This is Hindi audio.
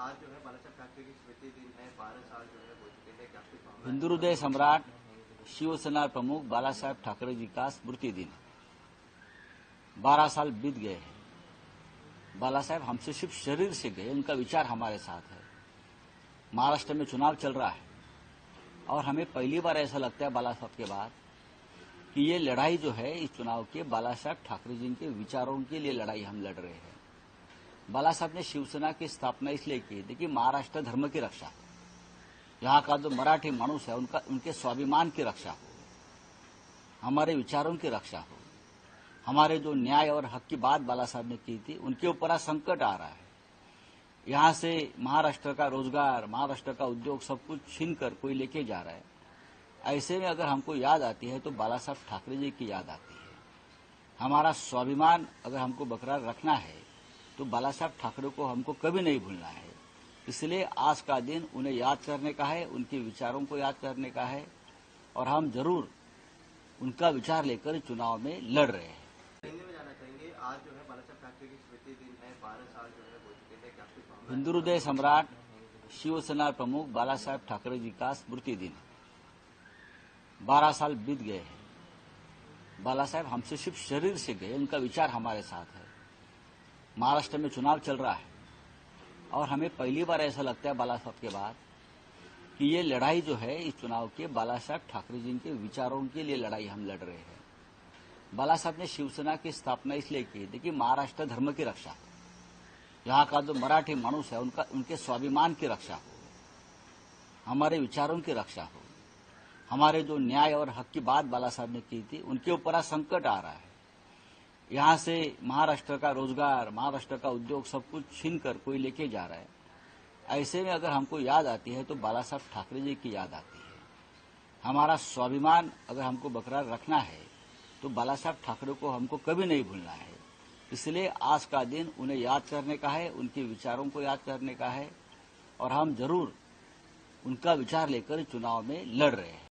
आज जो है बाला साहब ठाकरे की स्मृति दिन है, 12 साल जो है हो चुके हैं, क्या कुछ मामला है? हिंदू हृदय सम्राट शिवसेना प्रमुख बाला साहब ठाकरे जी का स्मृति दिन है। 12 साल बीत गए हैं। बाला साहब हमसे सिर्फ शरीर से गए, उनका विचार हमारे साथ है। महाराष्ट्र में चुनाव चल रहा है और हमें पहली बार ऐसा लगता है बाला साहब के बाद कि ये लड़ाई जो है इस चुनाव के बाला साहब ठाकरे जी के विचारों के लिए लड़ाई हम लड़ रहे हैं। बाला साहब ने शिवसेना की स्थापना इसलिए की थी कि महाराष्ट्र धर्म की रक्षा, यहाँ का जो मराठी मानुष है उनके स्वाभिमान की रक्षा हो, हमारे विचारों की रक्षा हो, हमारे जो न्याय और हक की बात बाला साहब ने की थी उनके ऊपर आज संकट आ रहा है। यहाँ से महाराष्ट्र का रोजगार, महाराष्ट्र का उद्योग सब कुछ छीन कर कोई लेके जा रहा है। ऐसे में अगर हमको याद आती है तो बाला साहब ठाकरे जी की याद आती है। हमारा स्वाभिमान अगर हमको बरकरार रखना है तो बाला साहब ठाकरे को हमको कभी नहीं भूलना है। इसलिए आज का दिन उन्हें याद करने का है, उनके विचारों को याद करने का है और हम जरूर उनका विचार लेकर चुनाव में लड़ रहे हैं। हिंदी में जाना चाहेंगे, आज जो है बाला साहब ठाकरे की स्मृति दिन है, 12 साल जो है हो चुके हैं, क्या कुछ मामला है? हिंदू हृदय सम्राट शिवसेना प्रमुख बाला साहब ठाकरे जी का स्मृति दिन है। 12 साल बीत गए हैं। बाला साहब हमसे सिर्फ शरीर से गए, उनका विचार हमारे साथ है। महाराष्ट्र में चुनाव चल रहा है और हमें पहली बार ऐसा लगता है बाला साहब के बाद कि ये लड़ाई जो है इस चुनाव के बाला साहब ठाकरे जी के विचारों के लिए लड़ाई हम लड़ रहे हैं। बाला साहब ने शिवसेना की स्थापना इसलिए की थी कि महाराष्ट्र धर्म की रक्षा, यहाँ का जो मराठी मानुष है उनके स्वाभिमान की रक्षा हो, हमारे विचारों की रक्षा हो, हमारे जो न्याय और हक की बात बाला साहब ने की थी उनके ऊपर आज संकट आ रहा है। यहाँ से महाराष्ट्र का रोजगार, महाराष्ट्र का उद्योग सब कुछ छीन कर कोई लेके जा रहा है। ऐसे में अगर हमको याद आती है तो बाला साहब ठाकरे जी की याद आती है। हमारा स्वाभिमान अगर हमको बरकरार रखना है तो बाला साहब ठाकरे को हमको कभी नहीं भूलना है। इसलिए आज का दिन उन्हें याद करने का है, उनके विचारों को याद करने का है और हम जरूर उनका विचार लेकर चुनाव में लड़ रहे हैं।